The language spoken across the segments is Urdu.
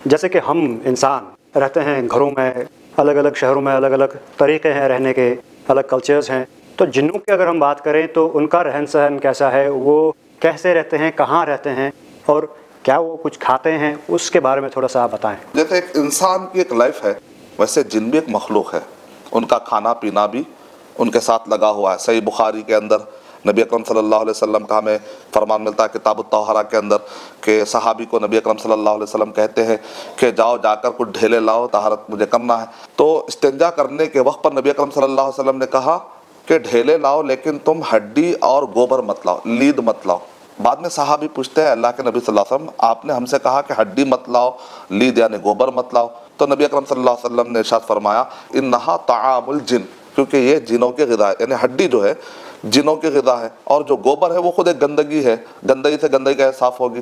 جیسے کہ ہم انسان رہتے ہیں گھروں میں، الگ الگ شہروں میں الگ الگ طریقے ہیں رہنے کے، الگ کلچرز ہیں، تو جنوں کی اگر ہم بات کریں تو ان کا رہن سہن کیسا ہے، وہ کیسے رہتے ہیں، کہاں رہتے ہیں، اور کیا وہ کچھ کھاتے ہیں، اس کے بارے میں تھوڑا سا آپ بتائیں۔ جیسے ایک انسان کی ایک لائف ہے، ویسے جن بھی ایک مخلوق ہے، ان کا کھانا پینا بھی ان کے ساتھ لگا ہوا ہے۔ صحیح بخاری کے اندر نبی اکرم صلی اللہ علیہ وسلم کا ہمیں فرمان ملتا ہے کتاب الطہارہ کے اندر کہ صحابی کو نبی اکرم صلی اللہ علیہ وسلم کہتے ہیں کہ جاؤ جا کر کچھ ڈھیلے لاؤ، طہارت مجھے کرنا ہے۔ تو استنجا کرنے کے وقت پر نبی اکرم صلی اللہ علیہ وسلم نے کہا کہ ڈھیلے لاؤ لیکن تم ہڈی اور گوبر مت لاؤ، لید مت لاؤ۔ بعد میں صحابی پوچھتے ہیں اللہ کے نبی صلی اللہ علیہ وسلم، آپ نے ہم سے کہا کہ ہڈی مت لاؤ، لید یعنی گوبر مت لاؤ، تو نبی اکرم صلی اللہ علیہ وسلم نے ارشاد فرمایا انہا طعام الجن، کیونکہ یہ جنوں کی غذا ہے، یعنی ہڈی جو ہے جنوں کی غذا ہے، اور جو گوبر ہے وہ خود ایک گندگی ہے، گندگی سے گندگی کا صاف ہوگی،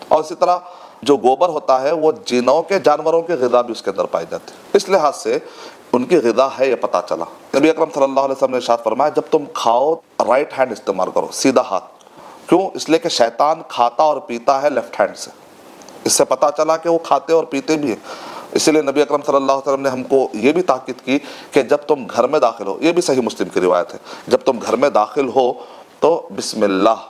اور اسی طرح جو گوبر ہوتا ہے وہ جنوں کے جانوروں کی غذا بھی اس کے اندر پائی جاتی ہے، اس لحاظ سے ان کی غذا ہے یہ پتہ چلا۔ نبی اکرم صلی اللہ علیہ وسلم نے ارشاد فرمایا جب تم کھاؤ رائٹ ہینڈ استعمال کرو، سیدھا ہاتھ۔ کیوں؟ اس لیے کہ شیطان کھاتا اور پیتا ہے لیفٹ ہینڈ سے، اس سے پتہ چلا کہ وہ کھاتے اور پیتے بھی ہیں۔ اسی لیے نبی اکرم صلی اللہ علیہ وسلم نے ہم کو یہ بھی تاکید کی کہ جب تم گھر میں داخل ہو، یہ بھی صحیح مسلم کی روایت ہے، جب تم گھر میں داخل ہو تو بسم اللہ،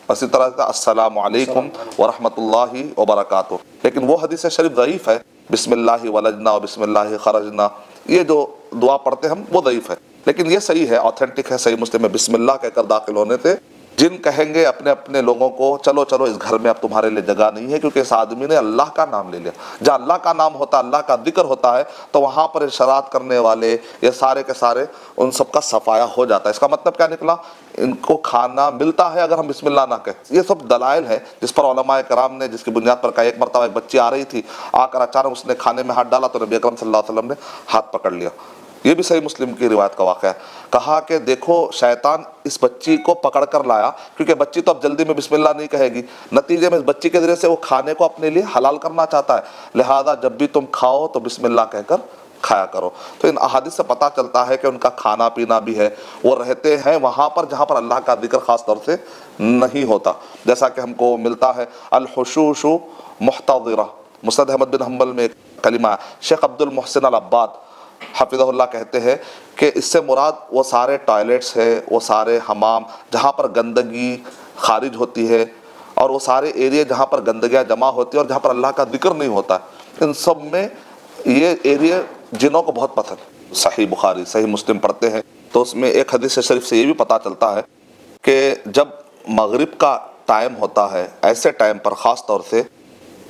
اسی طرح کا السلام علیکم ورحمۃ اللہ وبرکاتہ، لیکن وہ حدیث شریف ضعیف ہے، بسم اللہ ولجنا و بسم اللہ خرجنا، یہ جو دعا پڑھتے ہم وہ ضعیف ہے، لیکن یہ صحیح ہے، آتھینٹک ہے، صحیح مسلم میں بسم اللہ کہہ کر داخل ہونے سے جن کہیں گے اپنے اپنے لوگوں کو چلو چلو اس گھر میں اب تمہارے لیے جگہ نہیں ہے، کیونکہ اس آدمی نے اللہ کا نام لے لیا۔ جہاں اللہ کا نام ہوتا ہے، اللہ کا ذکر ہوتا ہے، تو وہاں پر اشارات کرنے والے یہ سارے کے سارے ان سب کا صفایا ہو جاتا ہے۔ اس کا مطلب کیا نکلا؟ ان کو کھانا ملتا ہے اگر ہم بسم اللہ نہ کہیں۔ یہ سب دلائل ہے جس پر علماء کرام نے جس کی بنیاد پر کہا۔ ایک مرتبہ ایک بچی آ رہی تھی، آ کر اچانک اس نے کھانے میں ہاتھ ڈالا تو نبی اکرم صلی اللہ علیہ وسلم نے ہاتھ پکڑ لیا۔ یہ بھی صحیح مسلم کی روایت کا واقعہ ہے۔ کہا کہ دیکھو شیطان اس بچی کو پکڑ کر لایا، کیونکہ بچی تو اب جلدی میں بسم اللہ نہیں کہے گی، نتیجے میں اس بچی کے ذریعے سے وہ کھانے کو اپنے لیے حلال کرنا چاہتا ہے، لہذا جب بھی تم کھاؤ تو بسم اللہ کہہ کر کھایا کرو۔ تو ان احادیث سے پتہ چلتا ہے کہ ان کا کھانا پینا بھی ہے، وہ رہتے ہیں وہاں پر جہاں پر اللہ کا ذکر خاص طور سے نہیں ہوتا، جیسا کہ ہم کو ملتا ہے الحشوش محتضرہ، مسند احمد بن حنبل میں ایک کلمہ ہے، شیخ عبد المحسن العباد حفظہ اللہ کہتے ہیں کہ اس سے مراد وہ سارے ٹوائلٹس ہے، وہ سارے حمام جہاں پر گندگی خارج ہوتی ہے، اور وہ سارے ایریے جہاں پر گندگیاں جمع ہوتی ہیں اور جہاں پر اللہ کا ذکر نہیں ہوتا ہے، ان سب میں یہ ایریے جنوں کو بہت پسند۔ صحیح بخاری صحیح مسلم پڑھتے ہیں تو اس میں ایک حدیث شریف سے یہ بھی پتہ چلتا ہے کہ جب مغرب کا ٹائم ہوتا ہے، ایسے ٹائم پر خاص طور سے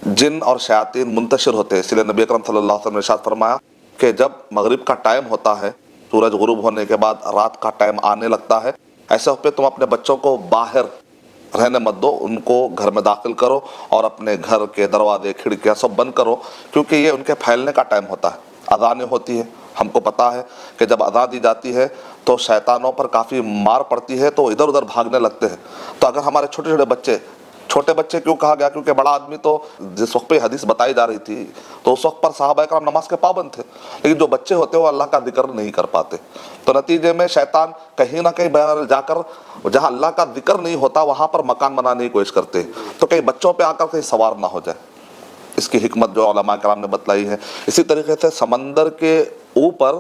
جن اور شیاطین منتشر ہوتے ہیں، اس لیے نبی اکرم صلی اللہ علیہ وسلم نے ارشاد فرمایا کہ جب مغرب کا ٹائم ہوتا ہے، سورج غروب ہونے کے بعد رات کا ٹائم آنے لگتا ہے، ایسے وقت پہ تم اپنے بچوں کو باہر رہنے مت دو، ان کو گھر میں داخل کرو اور اپنے گھر کے دروازے کھڑکیاں سب بند کرو، کیونکہ یہ ان کے پھیلنے کا ٹائم ہوتا ہے۔ اذانیں ہوتی ہیں، ہم کو پتہ ہے کہ جب اذان دی جاتی ہے تو شیطانوں پر کافی مار پڑتی ہے تو ادھر ادھر بھاگنے لگتے ہیں۔ تو اگر ہمارے چھوٹے بچے کیوں کہا گیا؟ کیونکہ بڑا آدمی تو جس وقت پہ حدیث بتائی جا رہی تھی تو اس وقت پر صحابہ کرام نماز کے پابند تھے، لیکن جو بچے ہوتے ہیں وہ اللہ کا ذکر نہیں کر پاتے، تو نتیجے میں شیطان کہیں نہ کہیں بہرحال جا کر جہاں اللہ کا ذکر نہیں ہوتا وہاں پر مکان بنانے کی کوشش کرتے ہیں، تو کہیں بچوں پہ آ کر کہیں سوار نہ ہو جائے۔ اس کی حکمت جو علماء کرام نے بتلائی ہے۔ اسی طریقے سے سمندر کے اوپر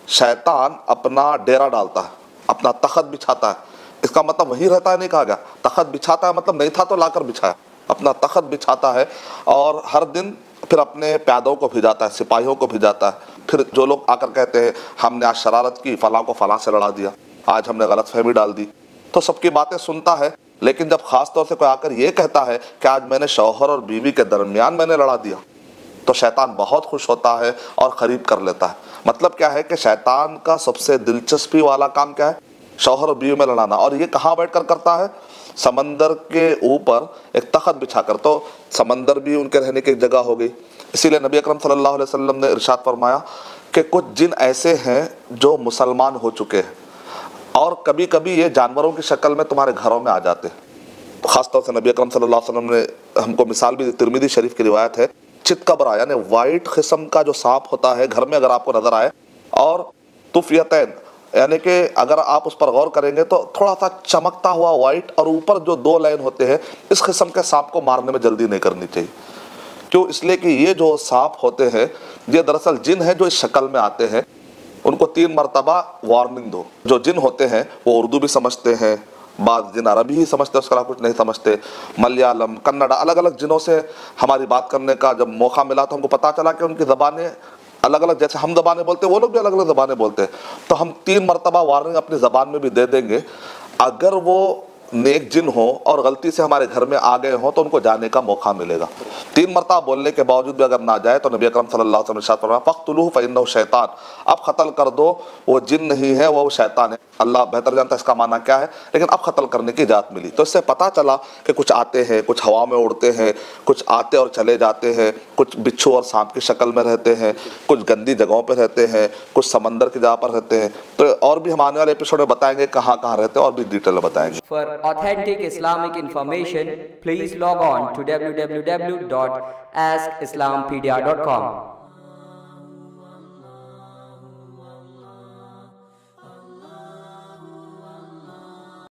شیطان اپنا ڈیرا ڈالتا ہے، اپنا تخت بچھاتا ہے، اس کا مطلب وہی رہتا ہے نہیں کہا گیا، تخت بچھاتا ہے مطلب نہیں تھا تو لا کر بچھایا، اپنا تخت بچھاتا ہے اور ہر دن پھر اپنے پیادوں کو بھیجاتا ہے، سپاہیوں کو بھیجاتا ہے، پھر جو لوگ آ کر کہتے ہیں ہم نے آج شرارت کی، فلاں کو فلاں سے لڑا دیا، آج ہم نے غلط فہمی ڈال دی، تو سب کی باتیں سنتا ہے، لیکن جب خاص طور سے کوئی آ کر یہ کہتا ہے کہ آج میں نے شوہر اور بیوی کے درمیان میں نے لڑا دیا، تو شیطان بہت خوش ہوتا ہے اور قریب کر لیتا ہے۔ مطلب کیا ہے کہ شیطان کا سب سے دلچسپی والا کام کیا ہے؟ شوہر اور بیوی میں لڑانا، اور یہ کہاں بیٹھ کر کرتا ہے؟ سمندر کے اوپر ایک تخت بچھا کر، تو سمندر بھی ان کے رہنے کی ایک جگہ ہو گئی۔ اسی لیے نبی اکرم صلی اللہ علیہ وسلم نے ارشاد فرمایا کہ کچھ جن ایسے ہیں جو مسلمان ہو چکے ہیں اور کبھی کبھی یہ جانوروں کی شکل میں تمہارے گھروں میں آ جاتے ہیں۔ خاص طور سے نبی اکرم صلی اللہ علیہ وسلم نے ہم کو مثال بھی، ترمذی شریف کی روایت ہے، چتکبرا یعنی وائٹ قسم کا جو سانپ ہوتا ہے گھر میں اگر آپ کو نظر آئے، اور طفیتین یعنی کہ اگر آپ اس پر غور کریں گے تو تھوڑا سا چمکتا ہوا وائٹ اور اوپر جو 2 لائن ہوتے ہیں، اس قسم کے سانپ کو مارنے میں جلدی نہیں کرنی چاہیے. کیوں؟ اس لیے کہ یہ جو سانپ ہوتے ہیں یہ دراصل جن ہیں جو اس شکل میں آتے ہیں. ان کو 3 مرتبہ وارننگ دو. جو جن ہوتے ہیں وہ اردو بھی سمجھتے ہیں، بعض جن عربی ہی سمجھتے ہیں، اس کا کچھ نہیں سمجھتے. ملیالم، کنڑا، الگ الگ جنوں سے ہماری بات کرنے کا جب موقع ملا تو ہم کو پتہ چلا کہ ان کی زبانیں الگ الگ، جیسے ہم زبانیں بولتے ہیں وہ لوگ بھی الگ الگ زبانیں بولتے ہیں. تو ہم 3 مرتبہ وارننگ اپنی زبان میں بھی دے دیں گے. اگر وہ نیک جن ہوں اور غلطی سے ہمارے گھر میں آ گئے ہوں تو ان کو جانے کا موقع ملے گا. 3 مرتبہ بولنے کے باوجود بھی اگر نہ جائے تو نبی اکرم صلی اللہ علیہ وسلم ارشاد فرمایا فَاقْتُلُوهُ فَإِنَّهُ شیطان، اب قتل کر دو، وہ جن نہیں ہے، وہ شیطان ہے. اللہ بہتر جانتا ہے اس کا معنی کیا ہے، لیکن اب قتل کرنے کی اجازت ملی. تو اس سے پتہ چلا کہ کچھ آتے ہیں، کچھ ہوا میں اڑتے ہیں، کچھ آتے اور چلے جاتے ہیں، کچھ بچھو اور سانپ کی شکل میں رہتے ہیں، کچھ گندی جگہوں پہ رہتے ہیں، کچھ سمندر کی جگہ پر رہتے ہیں. تو اور بھی ہم آنے والے ایپیسوڈ میں بتائیں گے کہاں کہاں رہتے ہیں، اور بھی ڈیٹیل میں بتائیں گے. For authentic Islamic information, please log on to www.askislampedia.com.